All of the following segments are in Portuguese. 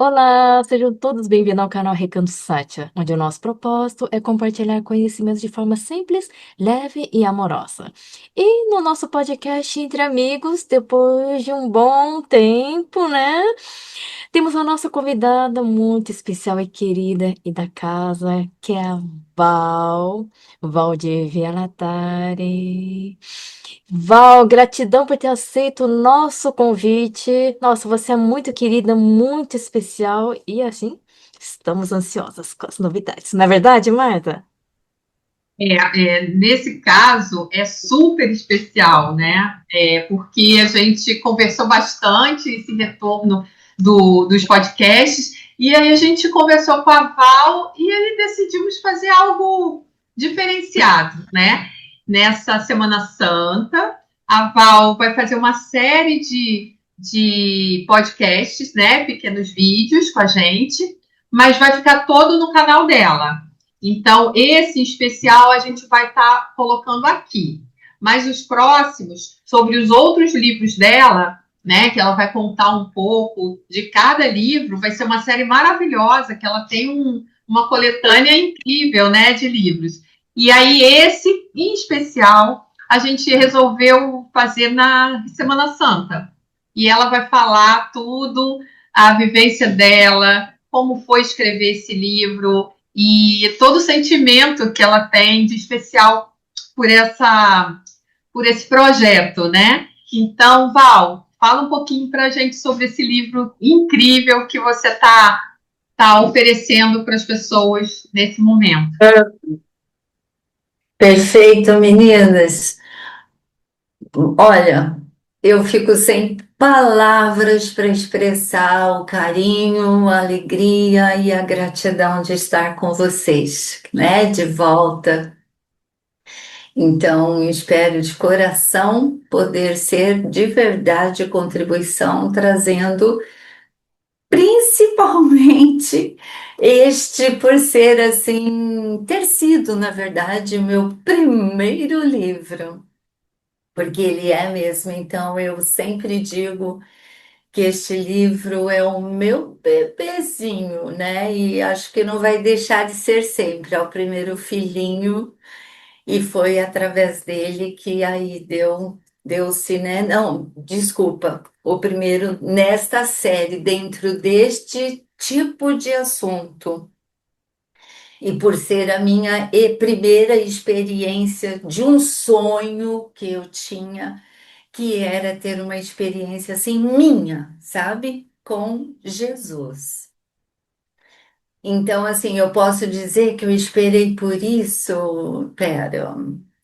Olá, sejam todos bem-vindos ao canal Recanto Sátia, onde o nosso propósito é compartilhar conhecimentos de forma simples, leve e amorosa. E no nosso podcast Entre Amigos, depois de um bom tempo, né? Temos a nossa convidada muito especial e querida e da casa, que é a Valdivia Latari. Val, gratidão por ter aceito o nosso convite. Nossa, você é muito querida, muito especial e assim, estamos ansiosas com as novidades. Não é verdade, Marta? Nesse caso é super especial, né? Porque a gente conversou bastante esse retorno dos podcasts, e aí a gente conversou com a Val e aí decidimos fazer algo diferenciado, né? Nessa Semana Santa, a Val vai fazer uma série de podcasts, né? Pequenos vídeos com a gente, mas vai ficar todo no canal dela. Então, esse em especial a gente vai estar colocando aqui. Mas os próximos, sobre os outros livros dela, né, que ela vai contar um pouco de cada livro, vai ser uma série maravilhosa, que ela tem uma coletânea incrível, né, de livros. E aí, esse em especial, a gente resolveu fazer na Semana Santa. E ela vai falar tudo, a vivência dela, como foi escrever esse livro, e todo o sentimento que ela tem de especial por esse projeto, né? Então, Val, fala um pouquinho para a gente sobre esse livro incrível que você tá oferecendo para as pessoas nesse momento. Perfeito, meninas. Olha, eu fico sem palavras para expressar o carinho, a alegria e a gratidão de estar com vocês, né? De volta. Então, espero de coração poder ser de verdade contribuição, trazendo principalmente este por ser assim, ter sido, na verdade, o meu primeiro livro. Porque ele é mesmo. Então, eu sempre digo que este livro é o meu bebezinho, né? E acho que não vai deixar de ser sempre. É o primeiro filhinho, e foi através dele que aí deu-se, né? Não, desculpa, o primeiro nesta série, dentro deste tipo de assunto. E por ser a minha primeira experiência de um sonho que eu tinha, que era ter uma experiência assim minha, sabe? Com Jesus. Então, assim, eu posso dizer que eu esperei por isso, pera,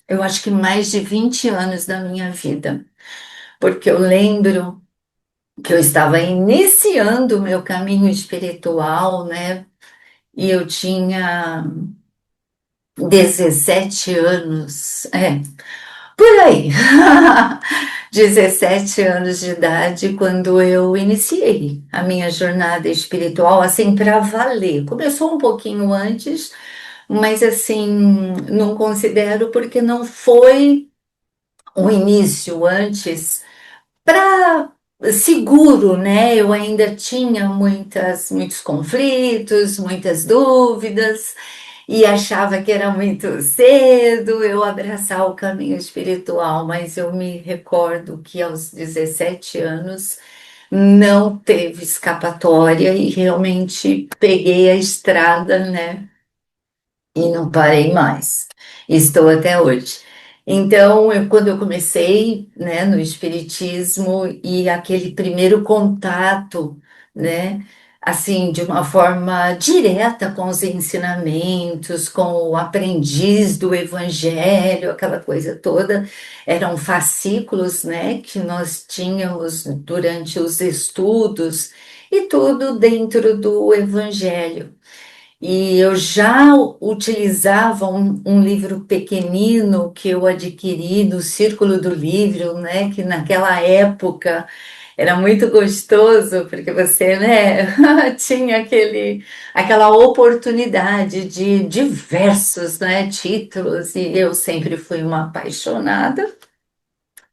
eu acho que mais de 20 anos da minha vida, porque eu lembro que eu estava iniciando o meu caminho espiritual, né? E eu tinha 17 anos, por aí. 17 anos de idade, quando eu iniciei a minha jornada espiritual, assim, para valer. Começou um pouquinho antes, mas assim, não considero porque não foi um início antes para seguro, né? Eu ainda tinha muitos conflitos, muitas dúvidas, e achava que era muito cedo eu abraçar o caminho espiritual, mas eu me recordo que aos 17 anos não teve escapatória e realmente peguei a estrada, né? E não parei mais. Estou até hoje. Então, quando eu comecei, né, no espiritismo e aquele primeiro contato, né, assim, de uma forma direta com os ensinamentos, com o aprendiz do evangelho, aquela coisa toda, eram fascículos, né, que nós tínhamos durante os estudos e tudo dentro do evangelho. E eu já utilizava um livro pequenino que eu adquiri no Círculo do Livro, né? Que naquela época era muito gostoso, porque você, né, tinha aquela oportunidade de diversos, né, títulos, e eu sempre fui uma apaixonada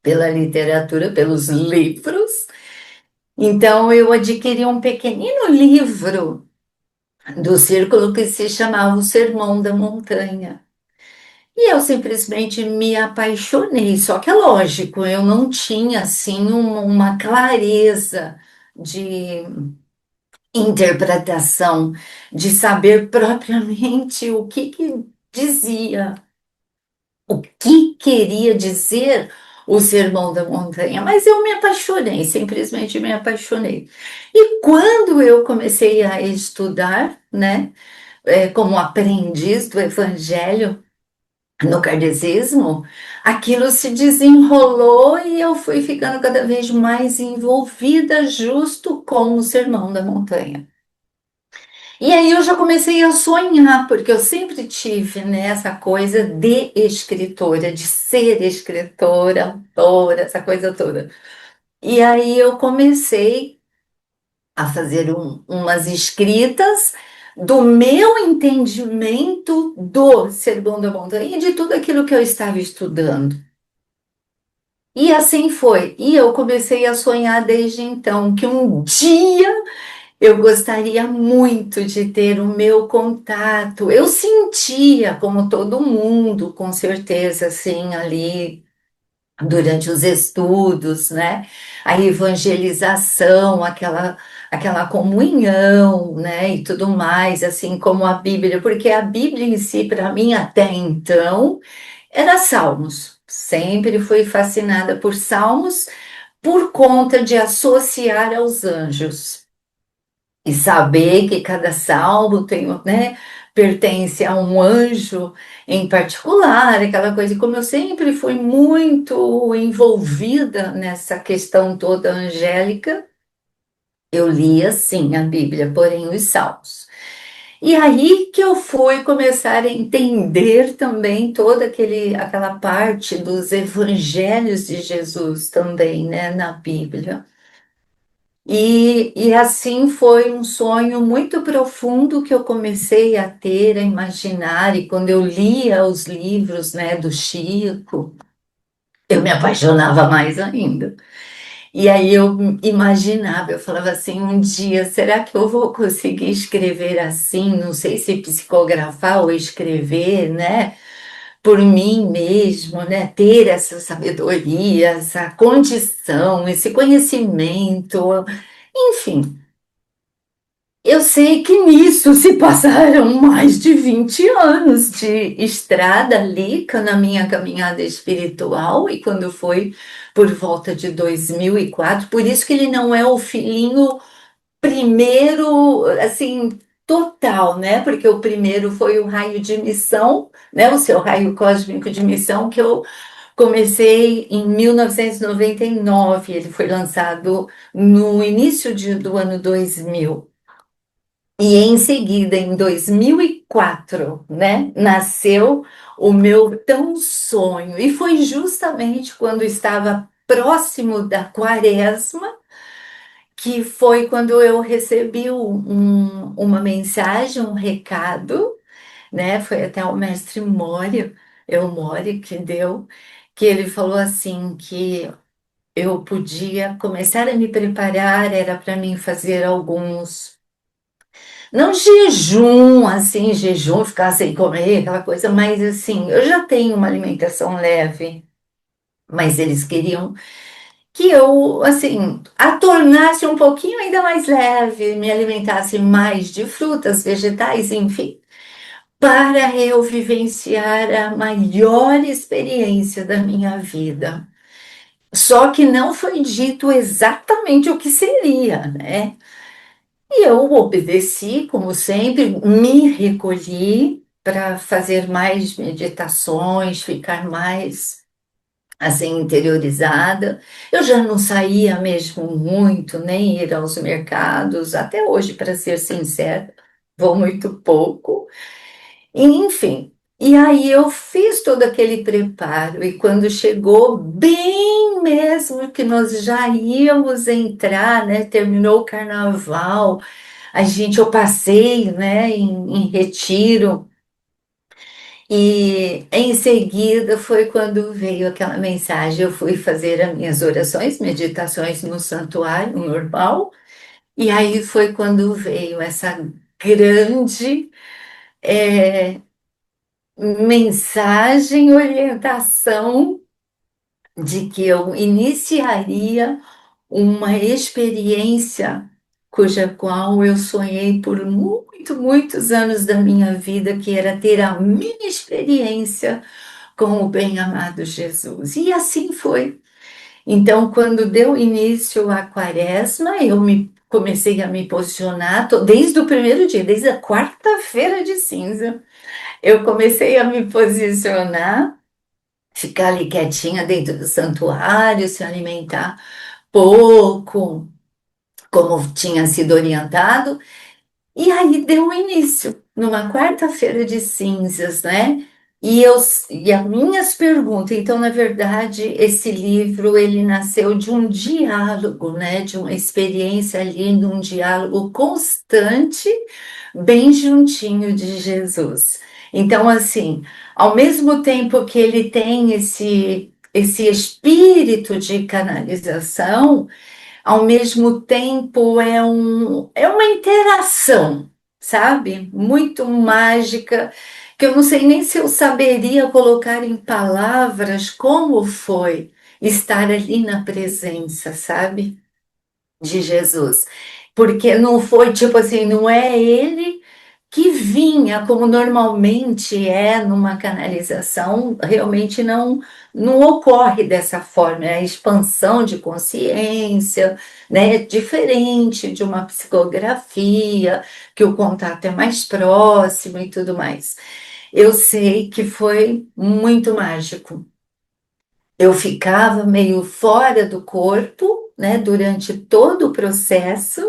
pela literatura, pelos livros. Então, eu adquiri um pequenino livro do círculo que se chamava O Sermão da Montanha. E eu simplesmente me apaixonei. Só que é lógico, eu não tinha assim uma clareza de interpretação, de saber propriamente que dizia, o que queria dizer o Sermão da Montanha. Mas eu me apaixonei, simplesmente me apaixonei. E quando eu comecei a estudar, né, como aprendiz do Evangelho, no kardecismo, aquilo se desenrolou e eu fui ficando cada vez mais envolvida justo com o Sermão da Montanha. E aí eu já comecei a sonhar, porque eu sempre tive, né, essa coisa de escritora, de ser escritora, autora, essa coisa toda. E aí eu comecei a fazer umas escritas do meu entendimento do Sermão da Montanha e de tudo aquilo que eu estava estudando. E assim foi. E eu comecei a sonhar desde então que um dia eu gostaria muito de ter o meu contato. Eu sentia, como todo mundo, com certeza, assim, ali durante os estudos, né? A evangelização, aquela comunhão, né? E tudo mais, assim como a Bíblia, porque a Bíblia em si, para mim, até então, era Salmos. Sempre fui fascinada por Salmos por conta de associar aos anjos e saber que cada salmo tem, né, pertence a um anjo em particular, aquela coisa. E como eu sempre fui muito envolvida nessa questão toda angélica, eu lia sim a Bíblia, porém os salmos. E aí que eu fui começar a entender também toda aquela parte dos evangelhos de Jesus também, né, na Bíblia. E assim foi um sonho muito profundo que eu comecei a ter, a imaginar, e quando eu lia os livros, né, do Chico, eu me apaixonava mais ainda. E aí eu imaginava, eu falava assim, um dia, será que eu vou conseguir escrever assim? Não sei se psicografar ou escrever, né? Por mim mesmo, né? Ter essa sabedoria, essa condição, esse conhecimento, enfim. Eu sei que nisso se passaram mais de 20 anos de estrada ali na minha caminhada espiritual, e quando foi por volta de 2004, por isso que ele não é o filhinho primeiro, assim, total, né? Porque o primeiro foi o raio de missão, né? O seu raio cósmico de missão, que eu comecei em 1999, ele foi lançado no início do ano 2000. E em seguida, em 2004, né, nasceu o meu tão sonho. E foi justamente quando estava próximo da quaresma, que foi quando eu recebi uma mensagem, um recado, né? Foi até o mestre Mório, Mori, que deu, que ele falou assim que eu podia começar a me preparar, era para mim fazer alguns. Não jejum, assim, jejum, ficar sem comer, aquela coisa, mas assim, eu já tenho uma alimentação leve, mas eles queriam que eu, assim, a tornasse um pouquinho ainda mais leve, me alimentasse mais de frutas, vegetais, enfim, para eu vivenciar a maior experiência da minha vida. Só que não foi dito exatamente o que seria, né? E eu obedeci, como sempre, me recolhi para fazer mais meditações, ficar mais assim interiorizada. Eu já não saía mesmo muito, nem ir aos mercados, até hoje, para ser sincera, vou muito pouco. E, enfim, e aí eu fiz todo aquele preparo, e quando chegou bem mesmo que nós já íamos entrar, né? Terminou o carnaval, eu passei, né, em retiro, E em seguida foi quando veio aquela mensagem. Eu fui fazer as minhas orações, meditações no santuário normal, e aí foi quando veio essa grande é, mensagem, orientação de que eu iniciaria uma experiência cuja qual eu sonhei por muitos anos da minha vida, que era ter a minha experiência com o bem-amado Jesus. E assim foi. Então, quando deu início à quaresma, comecei a me posicionar, desde o primeiro dia, desde a quarta-feira de cinza, eu comecei a me posicionar, ficar ali quietinha dentro do santuário, se alimentar pouco, como tinha sido orientado, e aí deu início, numa quarta-feira de cinzas, né? E as minhas perguntas, então, na verdade, esse livro, ele nasceu de um diálogo, né? De uma experiência ali, de um diálogo constante, bem juntinho de Jesus. Então, assim, ao mesmo tempo que ele tem esse espírito de canalização, ao mesmo tempo é uma interação, sabe? Muito mágica, que eu não sei nem se eu saberia colocar em palavras como foi estar ali na presença, sabe? De Jesus. Porque não foi tipo assim, não é ele que vinha como normalmente é numa canalização, realmente não ocorre dessa forma, é a expansão de consciência, né, diferente de uma psicografia, que o contato é mais próximo e tudo mais. Eu sei que foi muito mágico. Eu ficava meio fora do corpo, né, durante todo o processo,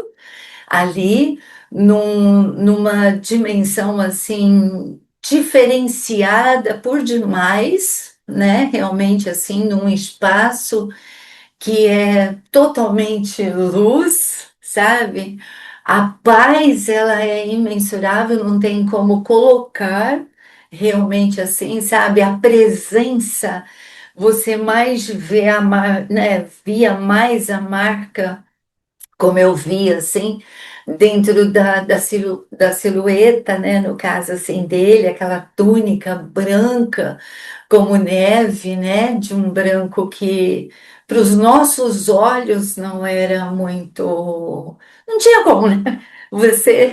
ali numa dimensão assim diferenciada por demais, né? Realmente assim, num espaço que é totalmente luz, sabe? A paz, ela é imensurável, não tem como colocar realmente assim, sabe? A presença, você mais vê né? Via mais a marca como eu vi, assim, dentro da silhueta, né, no caso, assim, dele, aquela túnica branca, como neve, né, de um branco que, para os nossos olhos, não era muito... Não tinha como, né? Você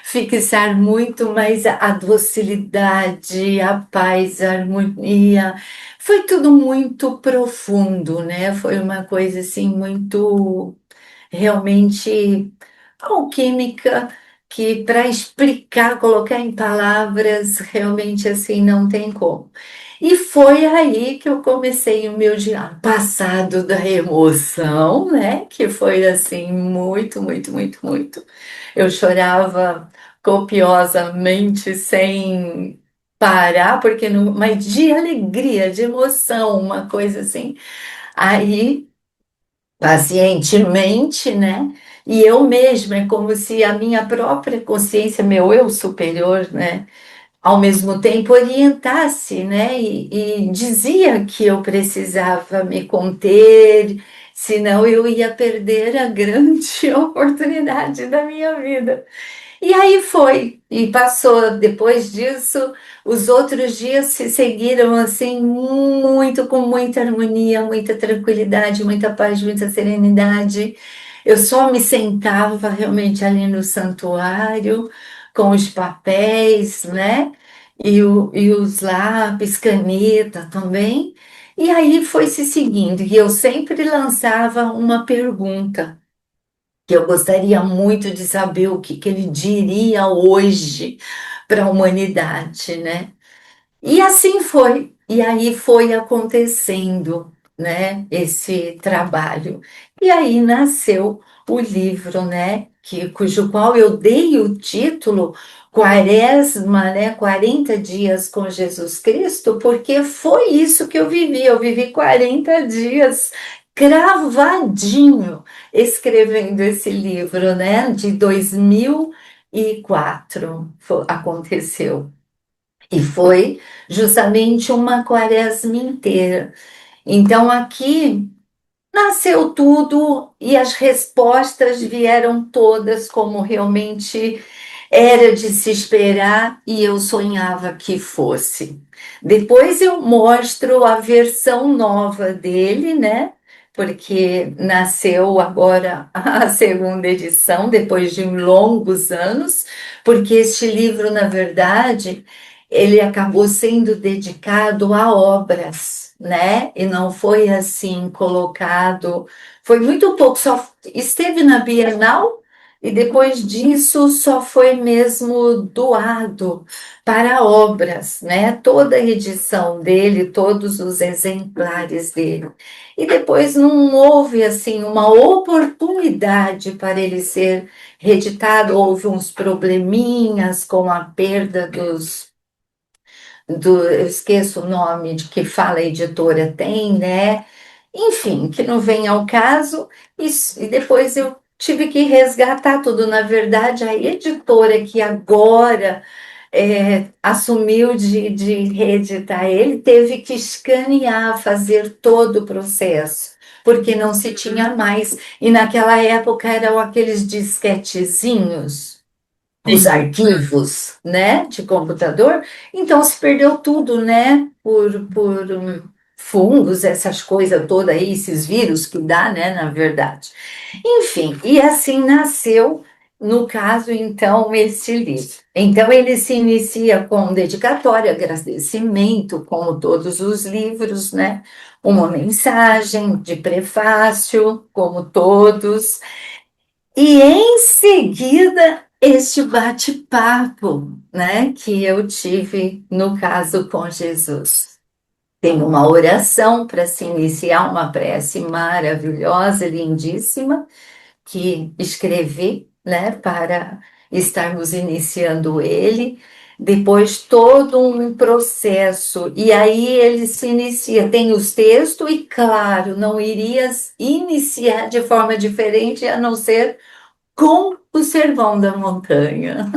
fixar muito, mas a docilidade, a paz, a harmonia, foi tudo muito profundo, né? Foi uma coisa, assim, muito realmente alquímica, que para explicar, colocar em palavras, realmente assim não tem como. E foi aí que eu comecei o meu diário, passado da emoção, né? Que foi assim, muito. Eu chorava copiosamente, sem parar, porque não, mas de alegria, de emoção, uma coisa assim. Aí pacientemente, né? E eu mesma, é como se a minha própria consciência, meu eu superior, né? Ao mesmo tempo orientasse, né? E dizia que eu precisava me conter, senão eu ia perder a grande oportunidade da minha vida. E aí foi, e passou. Depois disso, os outros dias se seguiram assim, muito, com muita harmonia, muita tranquilidade, muita paz, muita serenidade. Eu só me sentava realmente ali no santuário, com os papéis, né? E os lápis, caneta também. E aí foi se seguindo, e eu sempre lançava uma pergunta que eu gostaria muito de saber o que ele diria hoje para a humanidade, né? E assim foi. E aí foi acontecendo, né, esse trabalho. E aí nasceu o livro, né, cujo qual eu dei o título Quaresma, né, 40 dias com Jesus Cristo, porque foi isso que eu vivi. Eu vivi 40 dias cravadinho escrevendo esse livro, né, de 2004 aconteceu. E foi justamente uma quaresma inteira. Então, aqui nasceu tudo e as respostas vieram todas como realmente era de se esperar e eu sonhava que fosse. Depois eu mostro a versão nova dele, né? Porque nasceu agora a segunda edição, depois de longos anos, porque este livro, na verdade, ele acabou sendo dedicado a obras, né? E não foi assim colocado, foi muito pouco, só esteve na Bienal e depois disso só foi mesmo doado para obras, né? Toda a edição dele, todos os exemplares dele. E depois não houve assim uma oportunidade para ele ser reeditado, houve uns probleminhas com a perda eu esqueço o nome de que fala a editora tem, né? Enfim, que não vem ao caso, e depois eu tive que resgatar tudo. Na verdade, a editora que agora assumiu de reeditar ele, teve que escanear, fazer todo o processo, porque não se tinha mais. E naquela época eram aqueles disquetezinhos, os Sim. arquivos, né, de computador, então se perdeu tudo, né, por fungos, essas coisas todas aí, esses vírus que dá, né, na verdade. Enfim, e assim nasceu, no caso, então, esse livro. Então, ele se inicia com dedicatória, agradecimento, como todos os livros, né, uma mensagem de prefácio, como todos, e em seguida, este bate-papo, né, que eu tive no caso com Jesus. Tem uma oração para se iniciar, uma prece maravilhosa, lindíssima, que escrevi, né, para estarmos iniciando ele. Depois todo um processo, e aí ele se inicia, tem os textos, e claro, não iria iniciar de forma diferente a não ser com o Sermão da Montanha,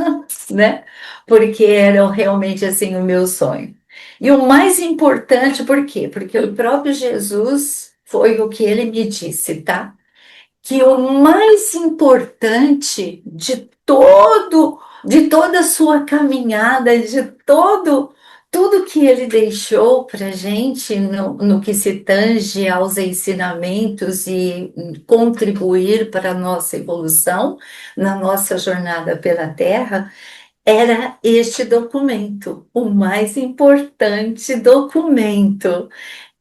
né? Porque era realmente assim o meu sonho. E o mais importante, por quê? Porque o próprio Jesus foi o que ele me disse, tá? Que o mais importante de toda a sua caminhada, de tudo que ele deixou para gente no que se tange aos ensinamentos e contribuir para a nossa evolução, na nossa jornada pela Terra, era este documento, o mais importante documento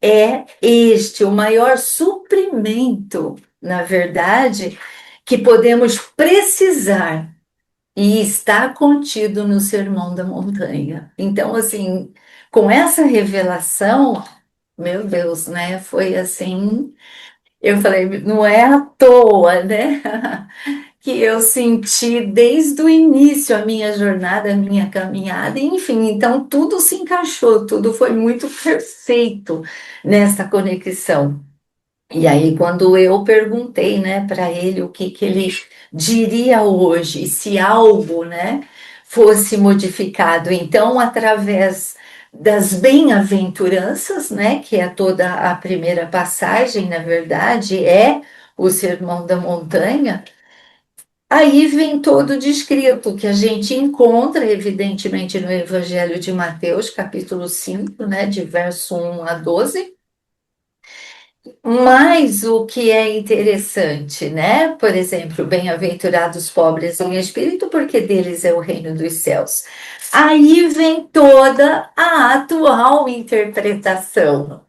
é este, o maior suprimento, na verdade, que podemos precisar e está contido no Sermão da Montanha. Então, assim, com essa revelação, meu Deus, né? Foi assim, eu falei, não é à toa, né? Que eu senti desde o início a minha jornada, a minha caminhada, enfim, então tudo se encaixou, tudo foi muito perfeito nessa conexão. E aí, quando eu perguntei, né, para ele o que que ele diria hoje, se algo, né, fosse modificado, então, através das bem-aventuranças, né, que é toda a primeira passagem, na verdade, é o Sermão da Montanha. Aí vem todo descrito, que a gente encontra, evidentemente, no Evangelho de Mateus, capítulo 5, né, de verso 1 a 12. Mas o que é interessante, né? Por exemplo, bem-aventurados pobres em espírito, porque deles é o reino dos céus. Aí vem toda a atual interpretação.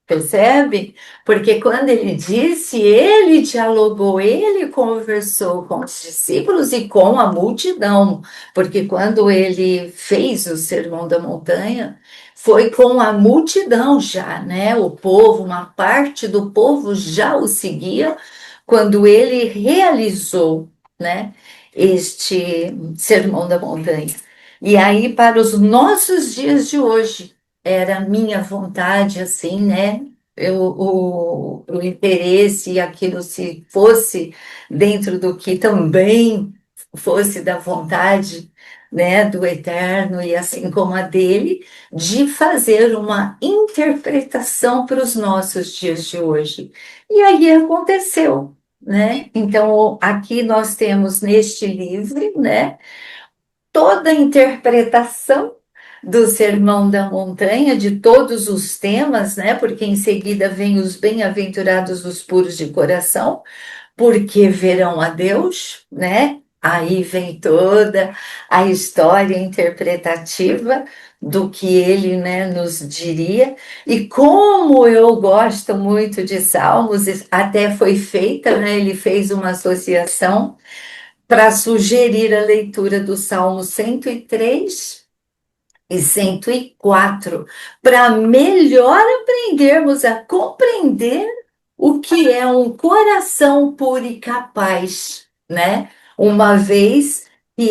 Percebe? Porque quando ele disse, ele dialogou, ele conversou com os discípulos e com a multidão. Porque quando ele fez o Sermão da Montanha, foi com a multidão já, né? O povo, uma parte do povo já o seguia quando ele realizou, né, este Sermão da Montanha. E aí, para os nossos dias de hoje, era a minha vontade, assim, né? O interesse e aquilo se fosse dentro do que também fosse da vontade, né, do Eterno e assim como a dele, de fazer uma interpretação para os nossos dias de hoje. E aí aconteceu, né? Então, aqui nós temos neste livro, né, toda a interpretação do Sermão da Montanha, de todos os temas, né? Porque em seguida vem os bem-aventurados os puros de coração, porque verão a Deus, né? Aí vem toda a história interpretativa do que ele, né, nos diria. E como eu gosto muito de Salmos, até foi feita, né? Ele fez uma associação para sugerir a leitura do Salmo 103 e 104, para melhor aprendermos a compreender o que é um coração puro e capaz, né? Uma vez que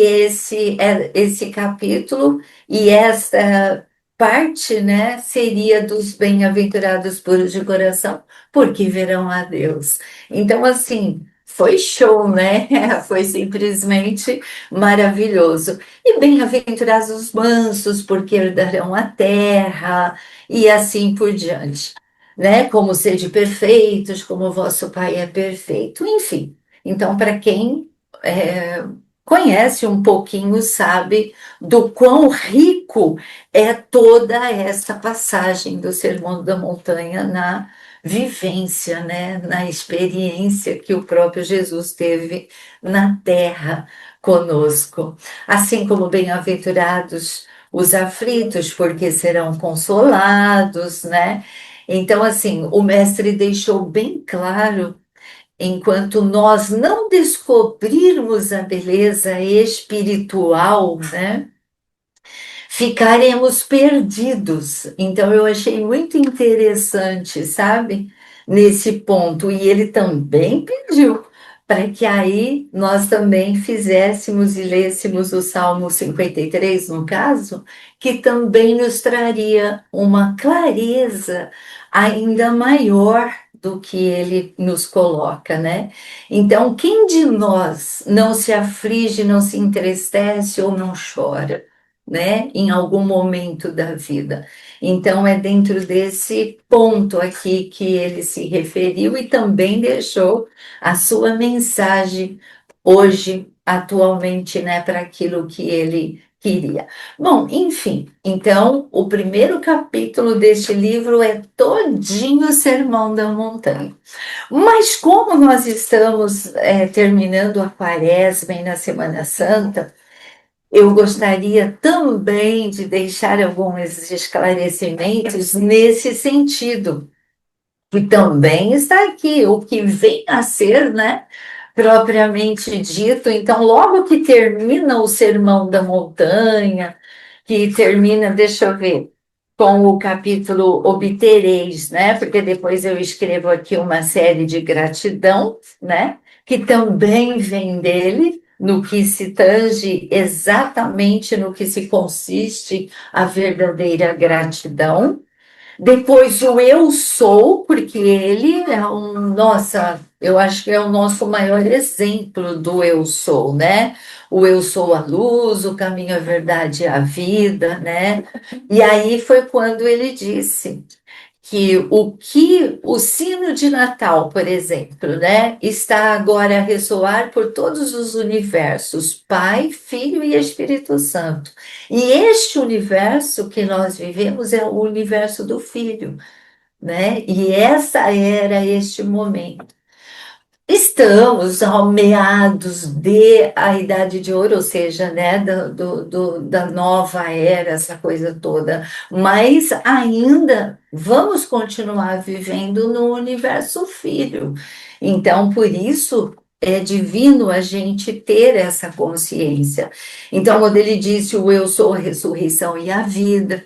esse capítulo e essa parte, né, seria dos bem-aventurados puros de coração, porque verão a Deus. Então, assim, foi show, né? Foi simplesmente maravilhoso. E bem-aventurados os mansos, porque herdarão a terra, e assim por diante, né? Como sede perfeitos, como o vosso Pai é perfeito, enfim. Então, para quem é, conhece um pouquinho, sabe do quão rico é toda essa passagem do Sermão da Montanha na vivência, né? Na experiência que o próprio Jesus teve na terra conosco. Assim como bem-aventurados os aflitos, porque serão consolados, né? Então, assim, o mestre deixou bem claro, enquanto nós não descobrirmos a beleza espiritual, né, ficaremos perdidos. Então, eu achei muito interessante, sabe, nesse ponto. E ele também pediu para que aí nós também fizéssemos e lêssemos o Salmo 53, no caso, que também nos traria uma clareza ainda maior do que ele nos coloca, né? Então, quem de nós não se aflige, não se entristece ou não chora, né, em algum momento da vida? Então, é dentro desse ponto aqui que ele se referiu e também deixou a sua mensagem hoje, atualmente, né, para aquilo que ele queria. Bom, enfim, então, o primeiro capítulo deste livro é todinho o Sermão da Montanha. Mas como nós estamos terminando a Quaresma e na Semana Santa, eu gostaria também de deixar alguns esclarecimentos nesse sentido, que também está aqui, o que vem a ser, né, propriamente dito. Então, logo que termina o Sermão da Montanha, que termina, deixa eu ver, com o capítulo Obtereis, né? Porque depois eu escrevo aqui uma série de gratidão, né? Que também vem dele, no que se tange exatamente no que se consiste a verdadeira gratidão. Depois o eu sou, porque ele é nossa, eu acho que é o nosso maior exemplo do eu sou, né? O eu sou a luz, o caminho, a verdade e a vida, né? E aí foi quando ele disse que o sino de Natal, por exemplo, né, está agora a ressoar por todos os universos, Pai, Filho e Espírito Santo. E este universo que nós vivemos é o universo do Filho, né? E essa era este momento. Estamos ao meados de a Idade de Ouro, ou seja, né, da nova era, essa coisa toda, mas ainda vamos continuar vivendo no universo filho. Então, por isso, é divino a gente ter essa consciência. Então, quando ele disse, o eu sou a ressurreição e a vida,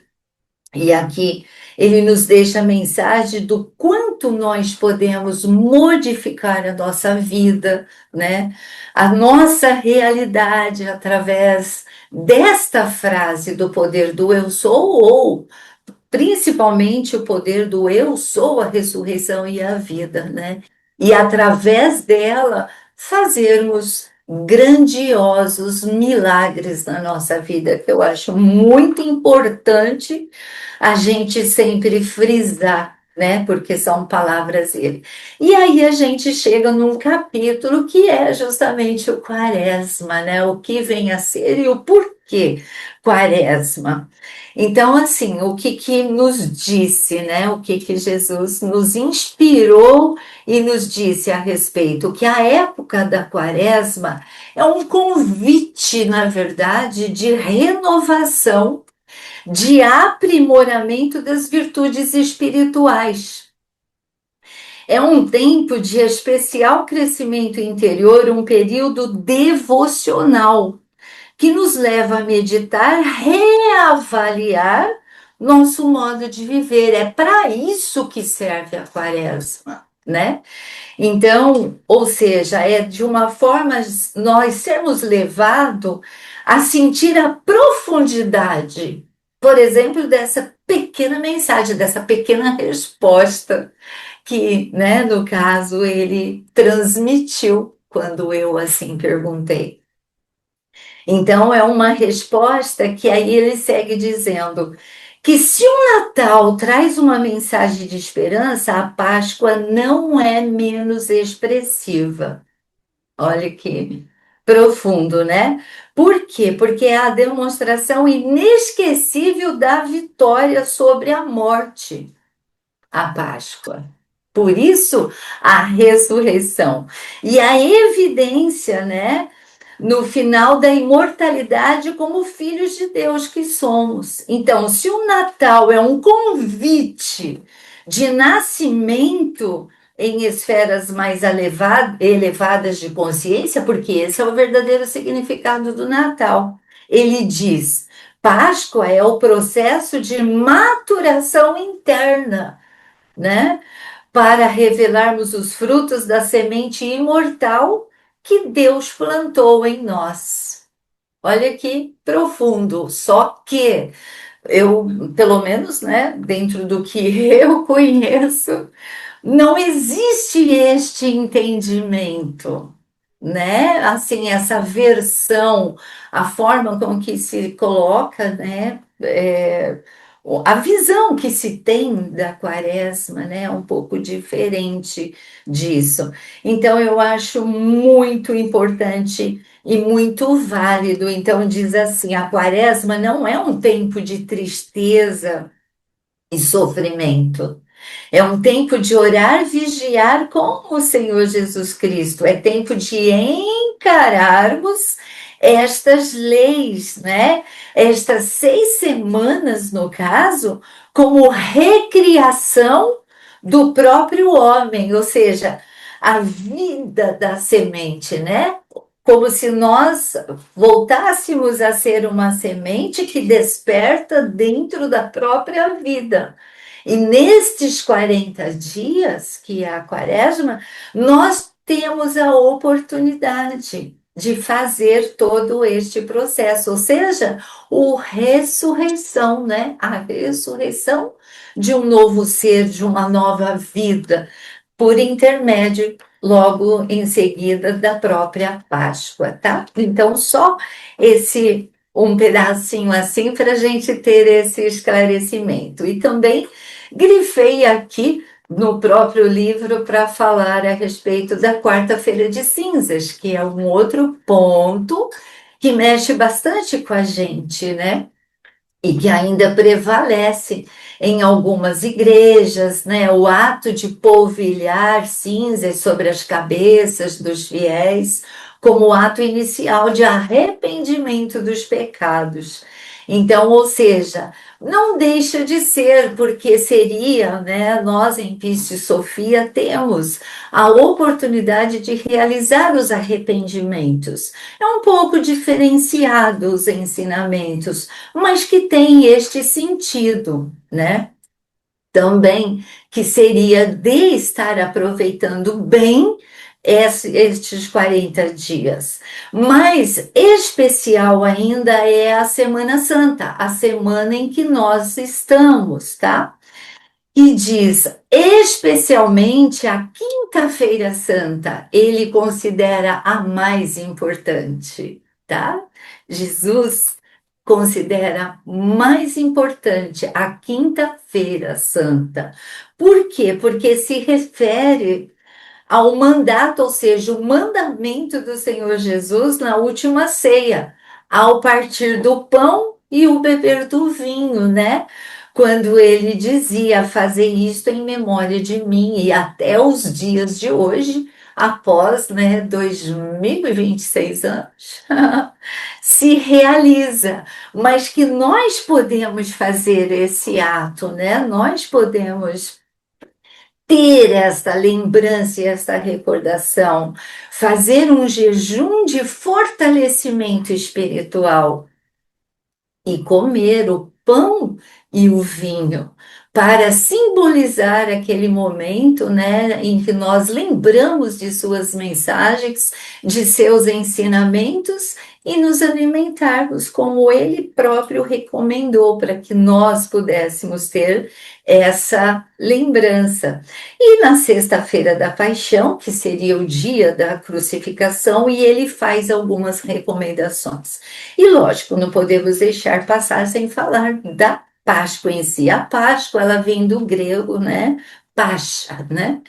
e aqui ele nos deixa a mensagem do quanto nós podemos modificar a nossa vida, né? A nossa realidade através desta frase do poder do eu sou, ou principalmente o poder do eu sou a ressurreição e a vida, né? E através dela fazermos grandiosos milagres na nossa vida, que eu acho muito importante a gente sempre frisar, né? Porque são palavras dele. E aí a gente chega num capítulo que é justamente o Quaresma, né? O que vem a ser e o porquê Quaresma. Então, assim, o que que nos disse, né? O que que Jesus nos inspirou e nos disse a respeito? Que a época da Quaresma é um convite, na verdade, de renovação, de aprimoramento das virtudes espirituais. É um tempo de especial crescimento interior, um período devocional, que nos leva a meditar, reavaliar nosso modo de viver. É para isso que serve a Quaresma, né? Então, ou seja, é de uma forma nós sermos levados a sentir a profundidade, por exemplo, dessa pequena mensagem, dessa pequena resposta que, né, no caso, ele transmitiu quando eu assim perguntei. Então, é uma resposta que aí ele segue dizendo que se o Natal traz uma mensagem de esperança, a Páscoa não é menos expressiva. Olha que profundo, né? Por quê? Porque é a demonstração inesquecível da vitória sobre a morte, a Páscoa. Por isso, a ressurreição. E a evidência, né? No final da imortalidade como filhos de Deus que somos. Então, se o Natal é um convite de nascimento em esferas mais elevadas de consciência, porque esse é o verdadeiro significado do Natal. Ele diz: Páscoa é o processo de maturação interna, né? Para revelarmos os frutos da semente imortal que Deus plantou em nós. Olha que profundo. Só que eu, pelo menos, né, dentro do que eu conheço, não existe este entendimento, né? Assim, essa versão, a forma com que se coloca, né? A visão que se tem da Quaresma, né, é um pouco diferente disso. Então, eu acho muito importante e muito válido. Então, diz assim: a Quaresma não é um tempo de tristeza e sofrimento. É um tempo de orar, vigiar com o Senhor Jesus Cristo. É tempo de encararmos estas leis, né? Estas 6 semanas, no caso, como recriação do próprio homem, ou seja, a vida da semente, né? Como se nós voltássemos a ser uma semente que desperta dentro da própria vida. E nestes 40 dias, que é a Quaresma, nós temos a oportunidade de fazer todo este processo, ou seja, o ressurreição, né? A ressurreição de um novo ser, de uma nova vida, por intermédio, logo em seguida, da própria Páscoa, tá? Então, só esse um pedacinho assim para a gente ter esse esclarecimento. E também grifei aqui no próprio livro para falar a respeito da quarta-feira de cinzas, que é um outro ponto que mexe bastante com a gente, né? E que ainda prevalece em algumas igrejas, né? O ato de polvilhar cinzas sobre as cabeças dos fiéis, como ato inicial de arrependimento dos pecados. Então, ou seja, não deixa de ser, porque seria, né? Nós em Piste Sofia temos a oportunidade de realizar os arrependimentos. É um pouco diferenciado os ensinamentos, mas que tem este sentido, né? Também que seria de estar aproveitando bem estes 40 dias. Mas especial ainda é a Semana Santa, a semana em que nós estamos, tá? e diz, especialmente a Quinta-feira Santa, ele considera a mais importante, tá? Jesus considera mais importante a Quinta-feira Santa. Por quê? Porque se refere ao mandato, ou seja, o mandamento do Senhor Jesus na última ceia, ao partir do pão e o beber do vinho, né? Quando ele dizia fazer isto em memória de mim, e até os dias de hoje, após, né, 2026 anos, se realiza, mas que nós podemos fazer esse ato, né? Nós podemos ter esta lembrança e esta recordação, fazer um jejum de fortalecimento espiritual e comer o pão e o vinho, para simbolizar aquele momento, né, em que nós lembramos de suas mensagens, de seus ensinamentos e nos alimentarmos como ele próprio recomendou para que nós pudéssemos ter essa lembrança. E na sexta-feira da Paixão, que seria o dia da crucificação, e ele faz algumas recomendações. E lógico, não podemos deixar passar sem falar da Páscoa em si. A Páscoa, ela vem do grego, né? Pascha, né?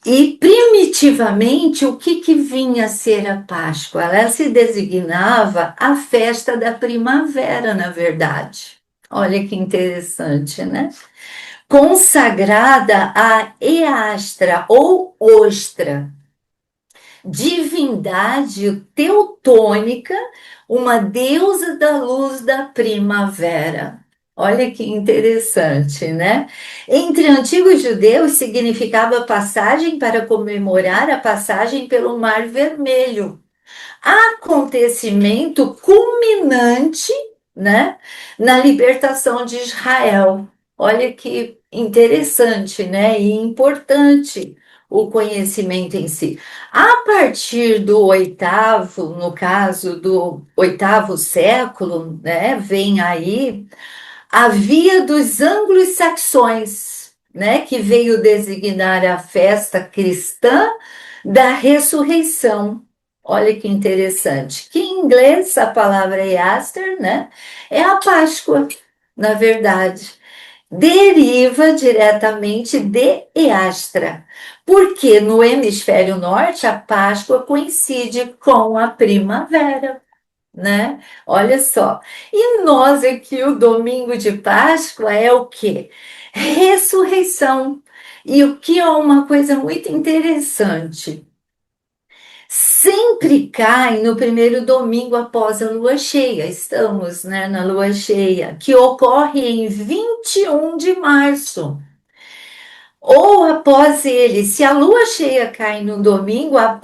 E primitivamente, o que vinha a ser a Páscoa? Ela se designava a festa da primavera, na verdade. Olha que interessante, né? Consagrada a Eastra ou Ostra, divindade teutônica, uma deusa da luz da primavera. Olha que interessante, né? Entre antigos judeus significava passagem para comemorar a passagem pelo Mar Vermelho, acontecimento culminante, né, na libertação de Israel. Olha que interessante, né, e importante o conhecimento em si. A partir do oitavo, no caso do oitavo século, né, vem aí a via dos anglo-saxões, né, que veio designar a festa cristã da ressurreição. Olha que interessante. Que em inglês a palavra é Easter, né? É a Páscoa, na verdade. Deriva diretamente de Eastra, porque no hemisfério norte a Páscoa coincide com a primavera, né? Olha só. E nós aqui, o domingo de Páscoa é o quê? Ressurreição. E o que é uma coisa muito interessante, sempre cai no primeiro domingo após a lua cheia. Estamos, né, na lua cheia, que ocorre em 21 de março. Ou após ele, se a lua cheia cai no domingo, a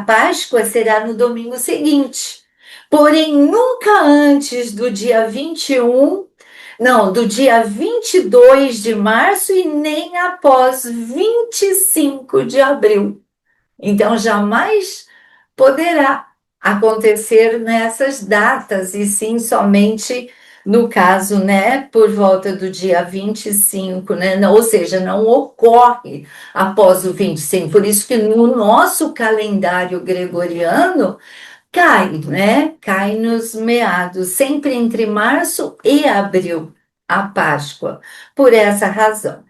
Páscoa será no domingo seguinte. Porém, nunca antes do dia 21, não, do dia 22 de março e nem após 25 de abril. Então, jamais poderá acontecer nessas datas, e sim somente no caso, né, por volta do dia 25, né, ou seja, não ocorre após o 25, por isso que no nosso calendário gregoriano cai, né, cai nos meados, sempre entre março e abril, a Páscoa, por essa razão.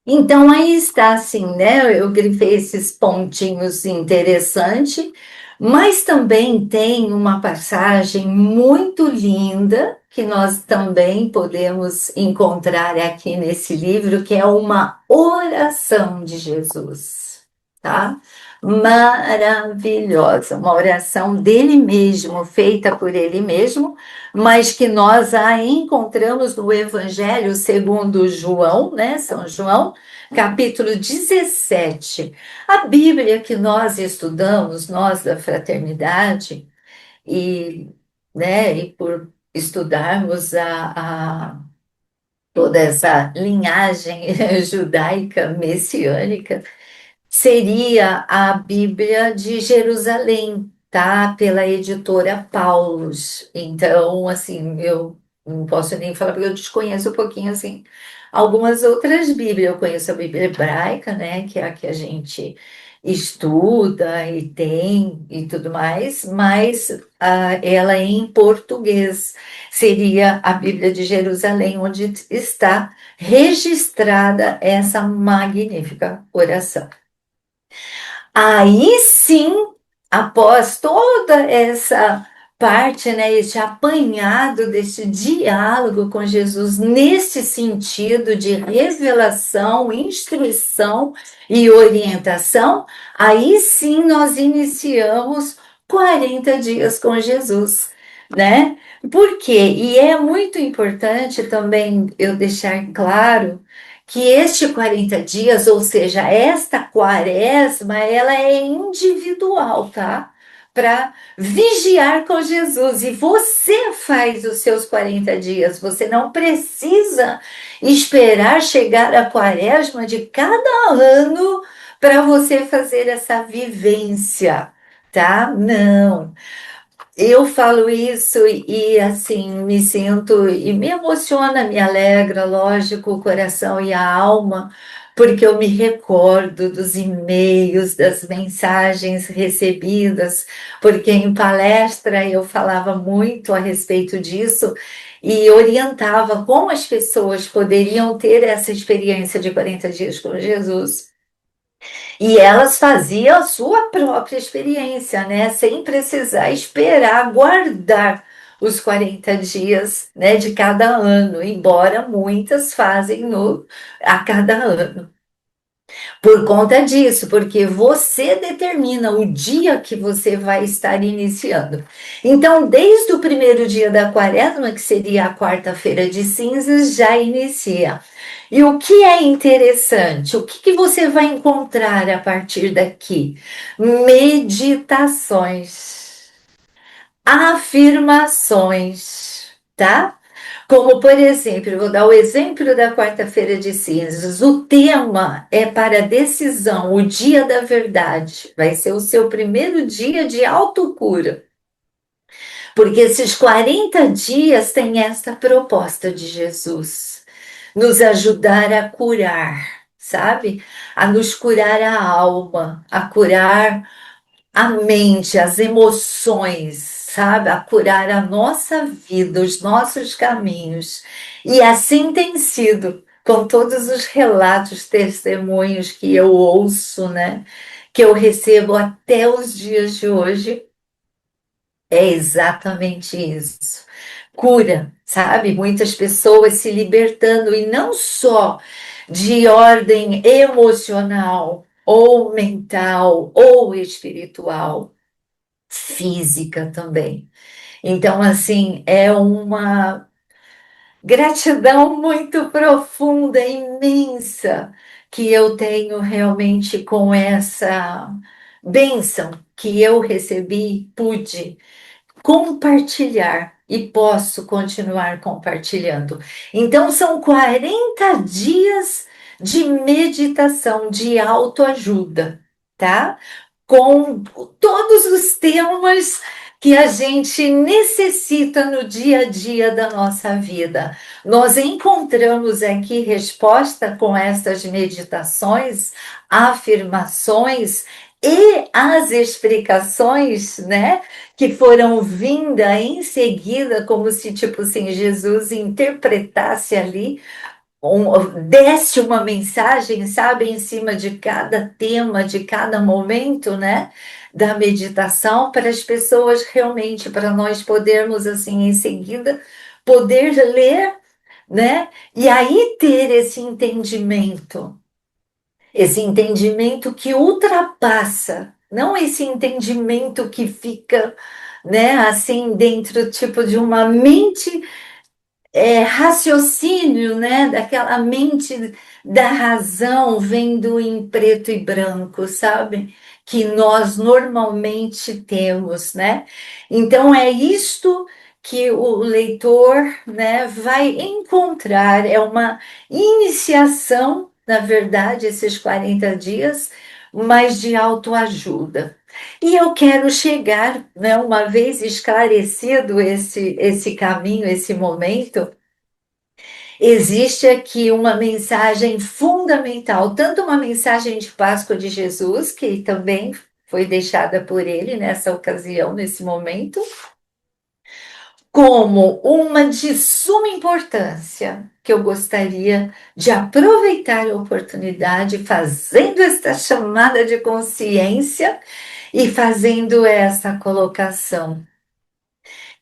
Então, aí está assim, né? Eu grifei esses pontinhos interessantes, mas também tem uma passagem muito linda que nós também podemos encontrar aqui nesse livro, que é uma oração de Jesus, tá? Maravilhosa, uma oração dele mesmo, feita por ele mesmo, mas que nós a encontramos no Evangelho segundo João, né? São João, capítulo 17. A Bíblia que nós estudamos, nós da fraternidade, e, né, e por estudarmos toda essa linhagem judaica messiânica, seria a Bíblia de Jerusalém, tá? Pela editora Paulus. Então, assim, eu Não posso nem falar porque eu desconheço um pouquinho assim. Algumas outras Bíblias, eu conheço a Bíblia hebraica, né, que é a que a gente estuda e tem e tudo mais, mas ela é em português seria a Bíblia de Jerusalém, onde está registrada essa magnífica oração. Aí sim, após toda essa parte, né, esse apanhado desse diálogo com Jesus, nesse sentido de revelação, instrução e orientação, aí sim nós iniciamos 40 dias com Jesus, né? Por quê? E é muito importante também eu deixar claro que este 40 dias, ou seja, esta quaresma, ela é individual, tá? Para vigiar com Jesus. E você faz os seus 40 dias. Você não precisa esperar chegar a quaresma de cada ano para você fazer essa vivência, tá? Não. Eu falo isso assim, me sinto e me emociona, me alegra, lógico, o coração e a alma, porque eu me recordo dos e-mails, das mensagens recebidas, porque em palestra eu falava muito a respeito disso e orientava como as pessoas poderiam ter essa experiência de 40 dias com Jesus. E elas faziam a sua própria experiência, né? Sem precisar esperar, guardar os 40 dias, né, de cada ano, embora muitas fazem a cada ano. Por conta disso, porque você determina o dia que você vai estar iniciando. Então, desde o primeiro dia da quaresma, que seria a quarta-feira de cinzas, já inicia. E o que é interessante? O que você vai encontrar a partir daqui? Meditações, afirmações, tá? Como, por exemplo, eu vou dar o exemplo da quarta-feira de cinzas. O tema é para decisão, o dia da verdade. Vai ser o seu primeiro dia de autocura. Porque esses 40 dias têm esta proposta de Jesus. Nos ajudar a curar, sabe? A nos curar a alma, a curar a mente, as emoções, sabe? A curar a nossa vida, os nossos caminhos. E assim tem sido, com todos os relatos, testemunhos que eu ouço, né? Que eu recebo até os dias de hoje, é exatamente isso. Cura, sabe? Muitas pessoas se libertando, e não só de ordem emocional, ou mental, ou espiritual, física também. Então, assim, é uma gratidão muito profunda, imensa, que eu tenho realmente com essa bênção que eu recebi, pude compartilhar e posso continuar compartilhando. Então, são 40 dias de meditação, de autoajuda, tá? Com todos os temas que a gente necessita no dia a dia da nossa vida. Nós encontramos aqui resposta com essas meditações, afirmações e as explicações, né, que foram vindas em seguida, como se, tipo assim, Jesus interpretasse ali desse uma mensagem, sabe, em cima de cada tema, de cada momento, né, da meditação, para as pessoas realmente, para nós podermos, assim, em seguida, poder ler, né, e aí ter esse entendimento que ultrapassa, não esse entendimento que fica, né, assim, dentro, tipo, de uma mente raciocínio, né, daquela mente da razão vendo em preto e branco, sabe? Que nós normalmente temos, né? Então é isto que o leitor, né, vai encontrar, é uma iniciação, na verdade, esses 40 dias, mas de autoajuda. E eu quero chegar, né, uma vez esclarecido esse caminho, esse momento, existe aqui uma mensagem fundamental, tanto uma mensagem de Páscoa de Jesus, que também foi deixada por ele nessa ocasião, nesse momento, como uma de suma importância, que eu gostaria de aproveitar a oportunidade, fazendo esta chamada de consciência e fazendo essa colocação,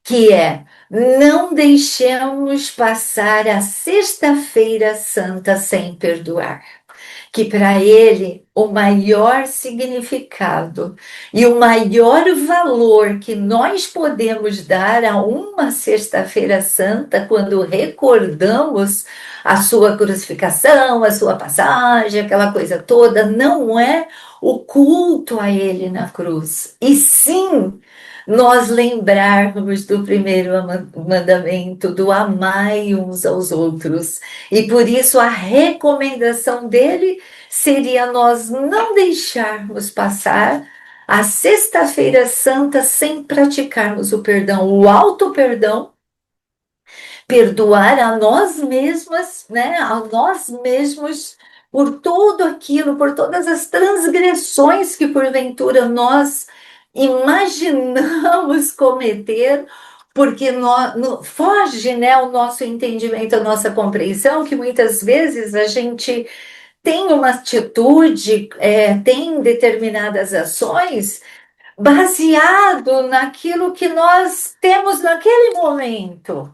que é: não deixemos passar a Sexta-feira Santa sem perdoar, que para ele o maior significado e o maior valor que nós podemos dar a uma Sexta-feira Santa, quando recordamos a sua crucificação, a sua passagem, aquela coisa toda, não é o culto a ele na cruz, e sim nós lembrarmos do primeiro mandamento, do amai uns aos outros. E por isso a recomendação dele seria nós não deixarmos passar a Sexta-feira Santa sem praticarmos o perdão, o auto-perdão, perdoar a nós mesmas, né, a nós mesmos por tudo aquilo, por todas as transgressões que porventura nós imaginamos cometer, porque foge, né, o nosso entendimento, a nossa compreensão, que muitas vezes a gente tem uma atitude, tem determinadas ações baseado naquilo que nós temos naquele momento.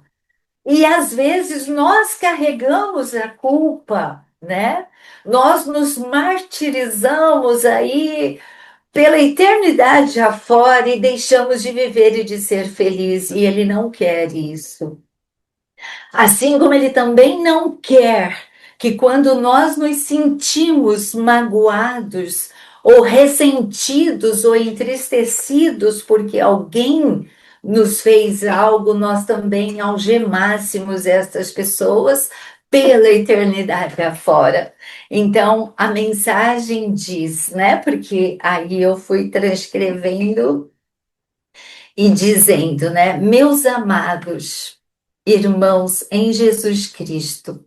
E às vezes nós carregamos a culpa, né? Nós nos martirizamos aí pela eternidade afora e deixamos de viver e de ser feliz. E ele não quer isso. Assim como ele também não quer que quando nós nos sentimos magoados, ou ressentidos, ou entristecidos porque alguém nos fez algo, nós também algemássemos essas pessoas pela eternidade afora. Então, a mensagem diz, né? Porque aí eu fui transcrevendo e dizendo, né? Meus amados irmãos em Jesus Cristo,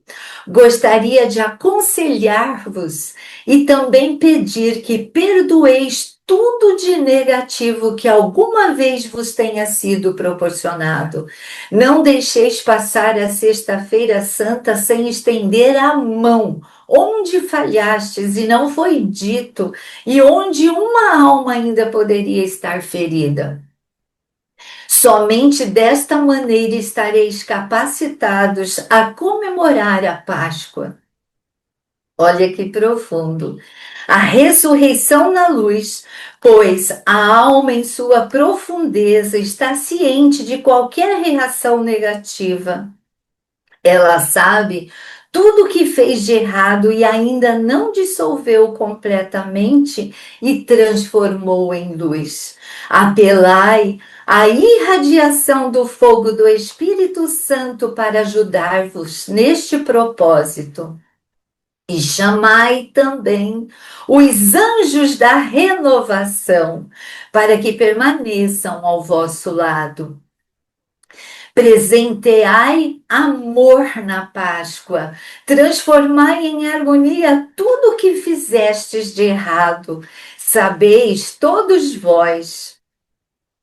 gostaria de aconselhar-vos e também pedir que perdoeis tudo de negativo que alguma vez vos tenha sido proporcionado. Não deixeis passar a Sexta-feira Santa sem estender a mão onde falhastes e não foi dito, e onde uma alma ainda poderia estar ferida. Somente desta maneira estareis capacitados a comemorar a Páscoa. Olha que profundo. A ressurreição na luz, pois a alma em sua profundeza está ciente de qualquer reação negativa. Ela sabe tudo o que fez de errado e ainda não dissolveu completamente e transformou em luz. Apelai à irradiação do fogo do Espírito Santo para ajudar-vos neste propósito. E chamai também os anjos da renovação para que permaneçam ao vosso lado. Presenteai amor na Páscoa, transformai em harmonia tudo o que fizestes de errado. Sabeis todos vós,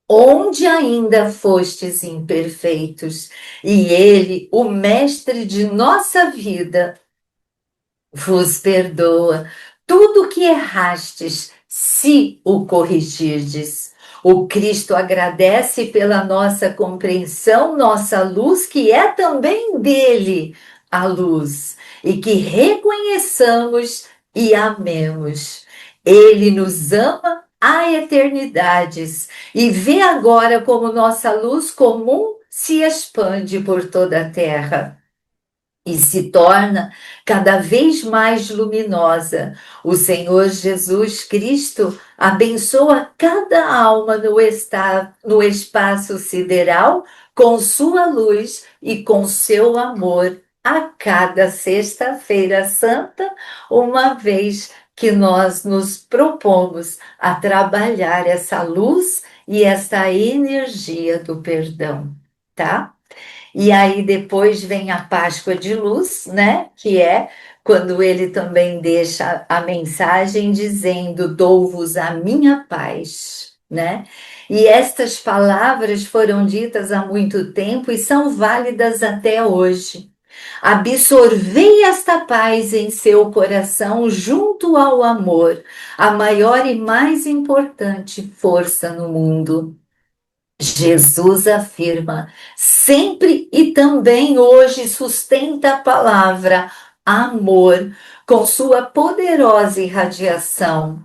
onde ainda fostes imperfeitos, e ele, o mestre de nossa vida, vos perdoa tudo o que errastes, se o corrigirdes. O Cristo agradece pela nossa compreensão, nossa luz, que é também dele a luz, e que reconheçamos e amemos. Ele nos ama há eternidades e vê agora como nossa luz comum se expande por toda a terra e se torna cada vez mais luminosa. O Senhor Jesus Cristo abençoa cada alma no espaço sideral com sua luz e com seu amor a cada Sexta-feira Santa, uma vez que nós nos propomos a trabalhar essa luz e essa energia do perdão, tá? E aí depois vem a Páscoa de Luz, né? Que é quando ele também deixa a mensagem dizendo: dou-vos a minha paz, né? E estas palavras foram ditas há muito tempo e são válidas até hoje. Absorvei esta paz em seu coração junto ao amor, a maior e mais importante força no mundo. Jesus afirma, sempre e também hoje sustenta a palavra amor com sua poderosa irradiação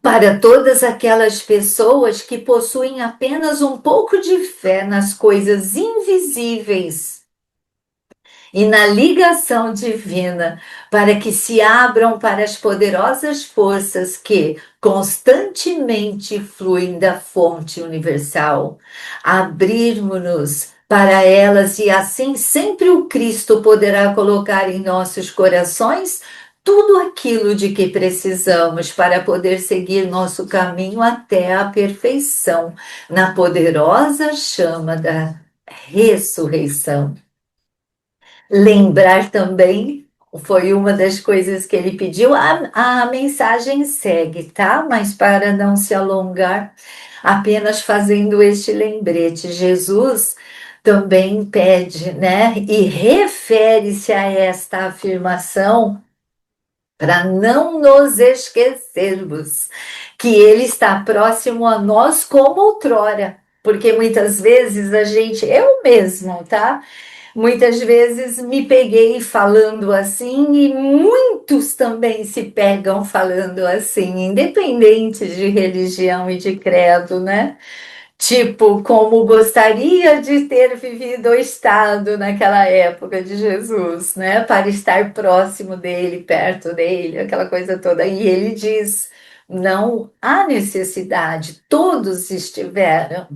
para todas aquelas pessoas que possuem apenas um pouco de fé nas coisas invisíveis e na ligação divina, para que se abram para as poderosas forças que constantemente fluem da fonte universal. Abrirmos-nos para elas e assim sempre o Cristo poderá colocar em nossos corações tudo aquilo de que precisamos para poder seguir nosso caminho até a perfeição, na poderosa chama da ressurreição. Lembrar também foi uma das coisas que ele pediu. A mensagem segue, tá? Mas para não se alongar, apenas fazendo este lembrete, Jesus também pede, né? E refere-se a esta afirmação para não nos esquecermos que ele está próximo a nós como outrora. Porque muitas vezes eu mesmo, tá? Muitas vezes me peguei falando assim e muitos também se pegam falando assim, independente de religião e de credo, né? Tipo, como gostaria de ter vivido o estado naquela época de Jesus, né? Para estar próximo dele, perto dele, aquela coisa toda. E ele diz: não há necessidade, todos estiveram.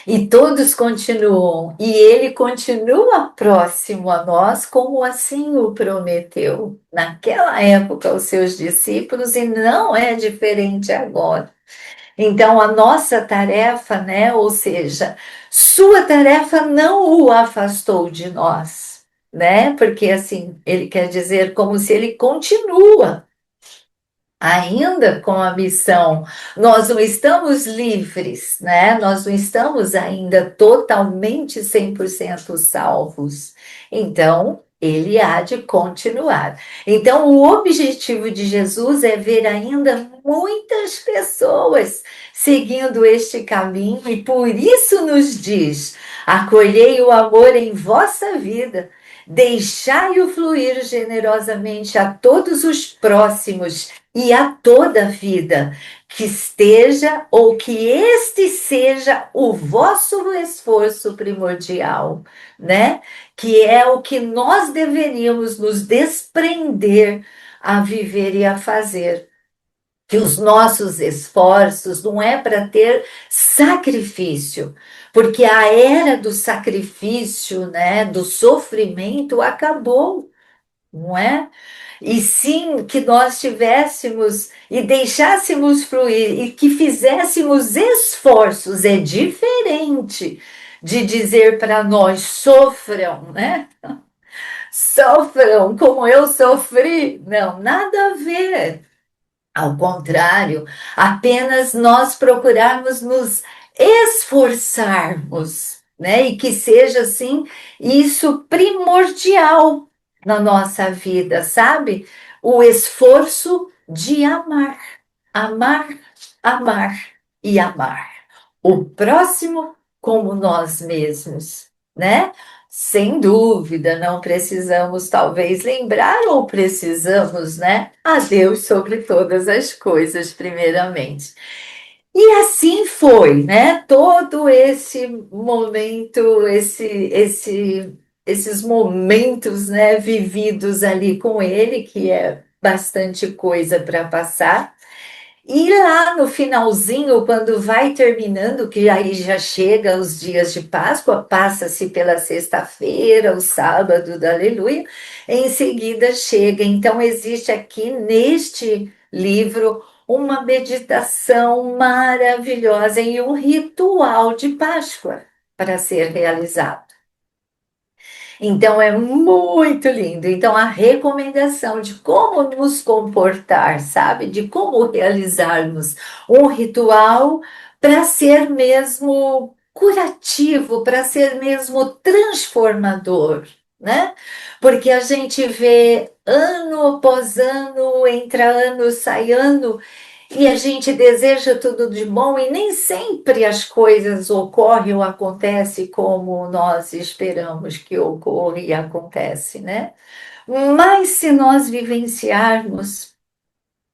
E todos continuam, e ele continua próximo a nós, como assim o prometeu naquela época aos seus discípulos, e não é diferente agora. Então, a nossa tarefa, né, ou seja, sua tarefa não o afastou de nós, né, porque assim, ele quer dizer como se ele continua ainda com a missão, nós não estamos livres, né? Nós não estamos ainda totalmente 100% salvos. Então, ele há de continuar. Então, o objetivo de Jesus é ver ainda muitas pessoas seguindo este caminho e por isso nos diz: acolhei o amor em vossa vida. Deixai-o fluir generosamente a todos os próximos e a toda a vida, que esteja ou que este seja o vosso esforço primordial, né? Que é o que nós deveríamos nos desprender a viver e a fazer. Que os nossos esforços não é para ter sacrifício, porque a era do sacrifício, né, do sofrimento acabou, não é? E sim que nós tivéssemos e deixássemos fluir e que fizéssemos esforços, é diferente de dizer para nós sofram, né? Sofram como eu sofri. Não, nada a ver. Ao contrário, apenas nós procurarmos nos esforçarmos, né? E que seja assim, isso primordial na nossa vida, sabe? O esforço de amar, amar, amar e amar o próximo como nós mesmos, né? Sem dúvida, não precisamos talvez lembrar ou precisamos, né? A Deus sobre todas as coisas, primeiramente. E assim foi, né? Todo esse momento, esses momentos, né, vividos ali com ele, que é bastante coisa para passar. E lá no finalzinho, quando vai terminando, que aí já chega os dias de Páscoa, passa-se pela sexta-feira, o sábado da Aleluia, em seguida chega. Então, existe aqui neste livro uma meditação maravilhosa e um ritual de Páscoa para ser realizado. Então é muito lindo. Então a recomendação de como nos comportar, sabe? De como realizarmos um ritual para ser mesmo curativo, para ser mesmo transformador, né? Porque a gente vê ano após ano, entra ano, sai ano, e a gente deseja tudo de bom e nem sempre as coisas ocorrem ou acontecem como nós esperamos que ocorra e acontece, né? Mas se nós vivenciarmos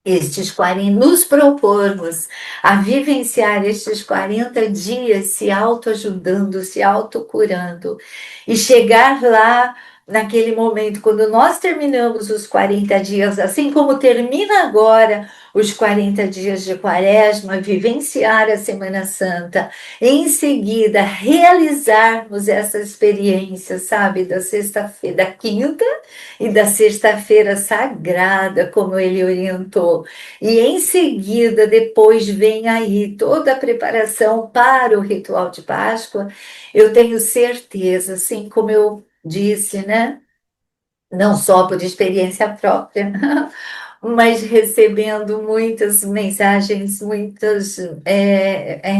estes 40, nos propormos a vivenciar estes 40 dias se autoajudando, se autocurando e chegar lá naquele momento, quando nós terminamos os 40 dias, assim como termina agora os 40 dias de Quaresma, vivenciar a Semana Santa, em seguida realizarmos essa experiência, sabe, da sexta-feira, da quinta e da sexta-feira sagrada, como ele orientou. E em seguida, depois vem aí toda a preparação para o ritual de Páscoa. Eu tenho certeza, assim como eu disse, né? Não só por experiência própria, mas recebendo muitas mensagens, muitas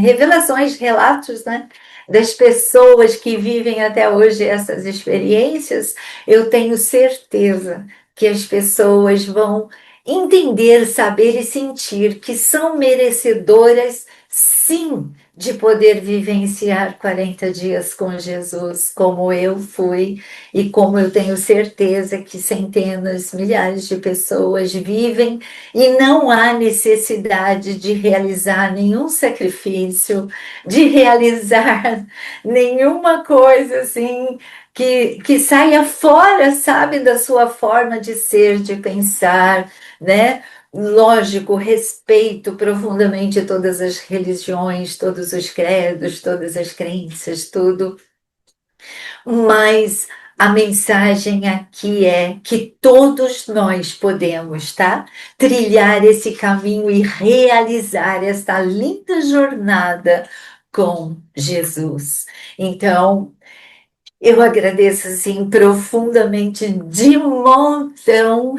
revelações, relatos, né, das pessoas que vivem até hoje essas experiências, eu tenho certeza que as pessoas vão entender, saber e sentir que são merecedoras, sim, de poder vivenciar 40 dias com Jesus, como eu fui e como eu tenho certeza que centenas, milhares de pessoas vivem, e não há necessidade de realizar nenhum sacrifício, de realizar nenhuma coisa assim que saia fora, sabe, da sua forma de ser, de pensar, né? Lógico, respeito profundamente todas as religiões, todos os credos, todas as crenças, tudo, mas a mensagem aqui é que todos nós podemos, tá? Trilhar esse caminho e realizar esta linda jornada com Jesus. Então, eu agradeço assim profundamente de montão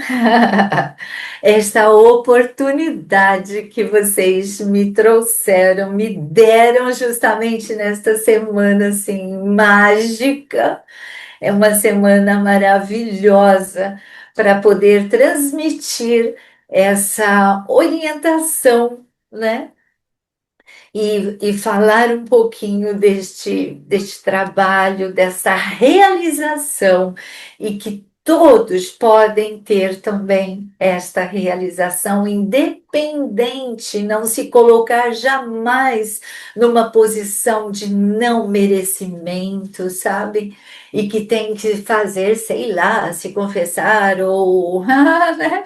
esta oportunidade que vocês me trouxeram, me deram justamente nesta semana assim mágica. É uma semana maravilhosa para poder transmitir essa orientação, né? E falar um pouquinho deste trabalho, dessa realização, e que todos podem ter também esta realização, independente, não se colocar jamais numa posição de não merecimento, sabe? E que tem que fazer, sei lá, se confessar ou né?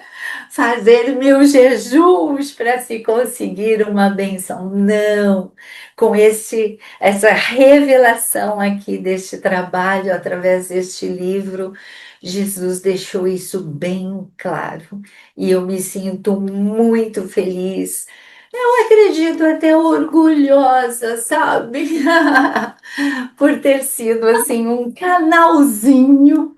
Fazer mil jejuns para se conseguir uma benção. Não, com essa revelação aqui deste trabalho, através deste livro, Jesus deixou isso bem claro. E eu me sinto muito feliz. Eu acredito até orgulhosa, sabe? Por ter sido assim um canalzinho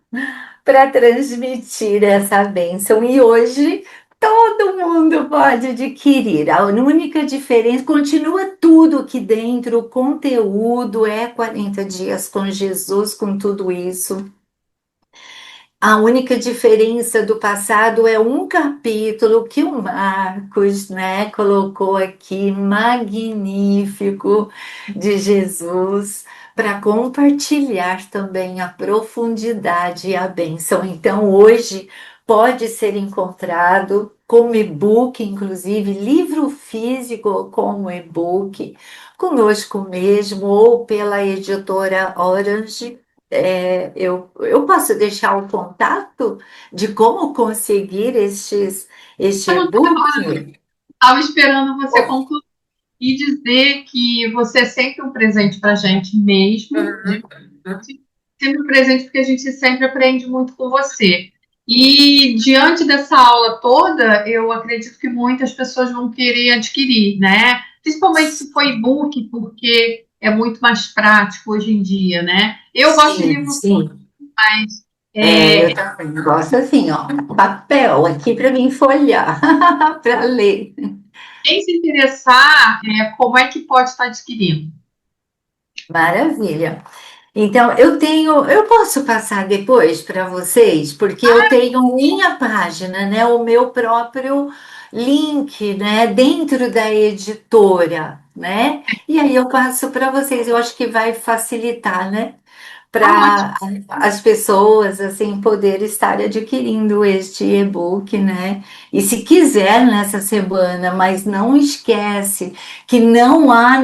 para transmitir essa bênção. E hoje todo mundo pode adquirir. A única diferença, continua tudo aqui dentro, o conteúdo é 40 dias com Jesus, com tudo isso. A única diferença do passado é um capítulo que o Marcos, né, colocou aqui, magnífico, de Jesus, para compartilhar também a profundidade e a bênção. Então, hoje pode ser encontrado como e-book, inclusive, livro físico como e-book, conosco mesmo, ou pela editora Orange. Eu posso deixar o contato de como conseguir este Tá no e-book? Estava esperando você concluir e dizer que você é sempre um presente para a gente mesmo, sempre um presente porque a gente sempre aprende muito com você. E diante dessa aula toda, eu acredito que muitas pessoas vão querer adquirir, né? Principalmente se for e-book, porque é muito mais prático hoje em dia, né? Eu gosto de Sim, livro, sim. mas Eu também gosto assim, ó, papel aqui para mim folhear, para ler. quem se interessar, como é que pode estar adquirindo? Maravilha. Então, eu posso passar depois para vocês, porque eu tenho minha página, né, o meu próprio link, né, dentro da editora, né? E aí eu passo para vocês. Eu acho que vai facilitar, né? Ah, ótimo. Para as pessoas assim poder estar adquirindo este e-book, né? E se quiser nessa semana, mas não esquece que não há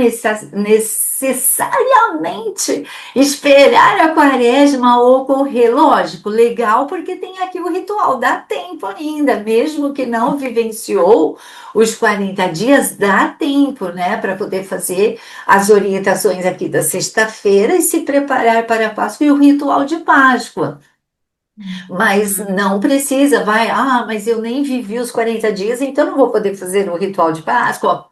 necessariamente esperar a quaresma ocorrer. Lógico, legal, porque tem aqui o ritual, dá tempo ainda, mesmo que não vivenciou os 40 dias, dá tempo, né, para poder fazer as orientações aqui da sexta-feira e se preparar para a Páscoa e o ritual de Páscoa. Mas não precisa, mas eu nem vivi os 40 dias, então não vou poder fazer o ritual de Páscoa.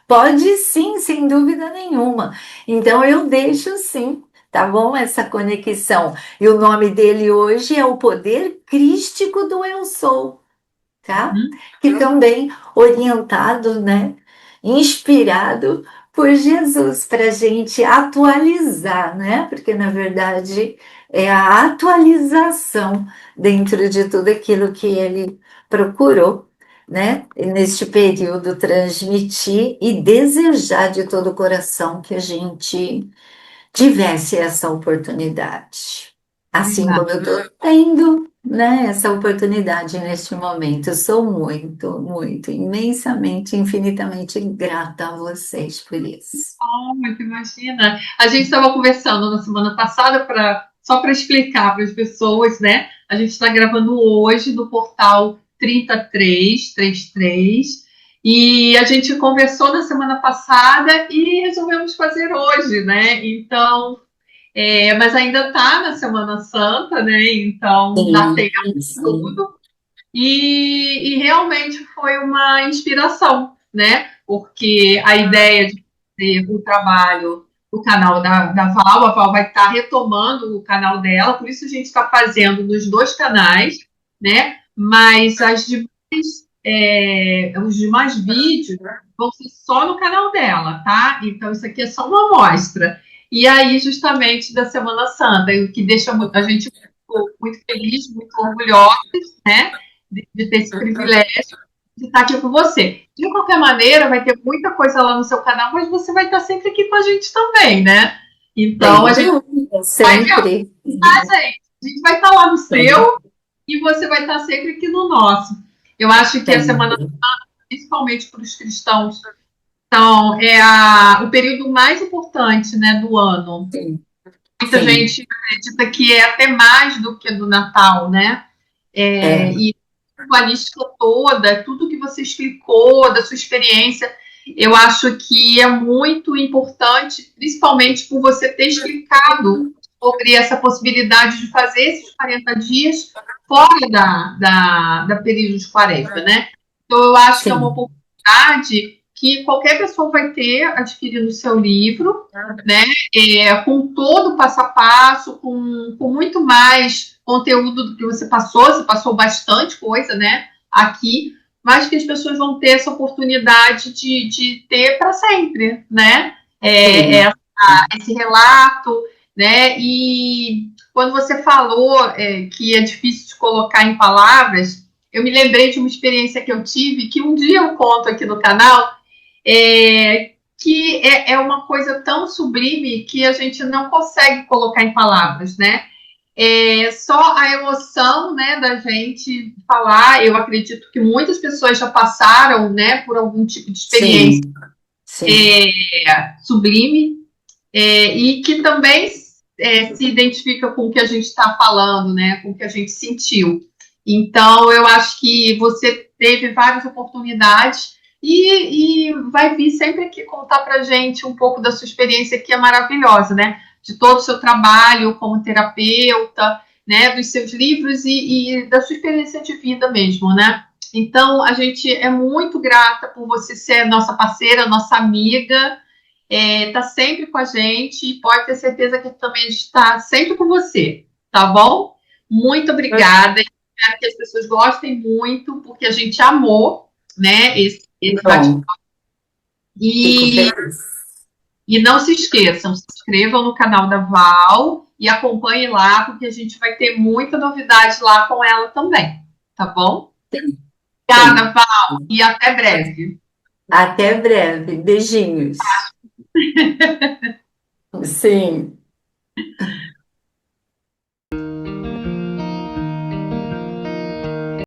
Pode sim, sem dúvida nenhuma. Então eu deixo sim, tá bom? Essa conexão. E o nome dele hoje é o poder crístico do Eu Sou, tá? Uhum. Que também orientado, né? Inspirado por Jesus para a gente atualizar, né? Porque na verdade é a atualização dentro de tudo aquilo que ele procurou, né? E neste período transmitir e desejar de todo o coração que a gente tivesse essa oportunidade. Assim como eu estou tendo, né, essa oportunidade neste momento. Eu sou muito, muito, imensamente, infinitamente grata a vocês por isso. Muito, imagina. A gente estava conversando na semana passada só para explicar para as pessoas, né? A gente está gravando hoje no portal 3333 e a gente conversou na semana passada e resolvemos fazer hoje, né? Então, mas ainda está na Semana Santa, né? Então dá Sim, tempo sim, tudo. E realmente foi uma inspiração, né? Porque a ideia de fazer o trabalho do canal da Val, a Val vai estar retomando o canal dela, por isso a gente está fazendo nos dois canais, né? Mas os demais vídeos vão ser só no canal dela, tá? Então isso aqui é só uma amostra. E aí, justamente da Semana Santa, o que deixa a gente muito feliz, muito orgulhosa, né? De ter esse privilégio de estar aqui com você. De qualquer maneira, vai ter muita coisa lá no seu canal, mas você vai estar sempre aqui com a gente também, né? Então, sem a gente dúvida, vai ver sempre. a gente vai estar lá no seu e você vai estar sempre aqui no nosso. Eu acho que a semana, Sempre. principalmente para os cristãos, então, o período mais importante, né, do ano. Sim, Muita sim, gente acredita que é até mais do que do Natal, né? é, E a lista toda, tudo que você explicou da sua experiência, eu acho que é muito importante, principalmente por você ter explicado sobre essa possibilidade de fazer esses 40 dias fora da período de quaresma, né? Então, eu acho que é uma sim, oportunidade que qualquer pessoa vai ter adquirindo o seu livro, né? Com todo o passo a passo, com muito mais conteúdo do que você passou bastante coisa, né? Aqui, mas que as pessoas vão ter essa oportunidade de ter para sempre, né? sim, Esse relato, né? E quando você falou que é difícil de colocar em palavras, eu me lembrei de uma experiência que eu tive, que um dia eu conto aqui no canal, que é uma coisa tão sublime que a gente não consegue colocar em palavras, né? Só a emoção, né, da gente falar. Eu acredito que muitas pessoas já passaram, né, por algum tipo de experiência sim, sim, sublime, e que também se identifica com o que a gente está falando, né, com o que a gente sentiu. Então, eu acho que você teve várias oportunidades e vai vir sempre aqui contar para gente um pouco da sua experiência, que é maravilhosa, né? De todo o seu trabalho como terapeuta, né? Dos seus livros e da sua experiência de vida mesmo, né? Então, a gente é muito grata por você ser nossa parceira, nossa amiga, tá sempre com a gente e pode ter certeza que também a gente está sempre com você, tá bom? Muito obrigada. Espero que as pessoas gostem muito, porque a gente amou, né, esse bate-papo. Bom, fico E, feliz. e não se esqueçam, se inscrevam no canal da Val e acompanhem lá, porque a gente vai ter muita novidade lá com ela também, tá bom? Sim, Obrigada, sim. Val, e até breve. Até breve. Beijinhos. Sim.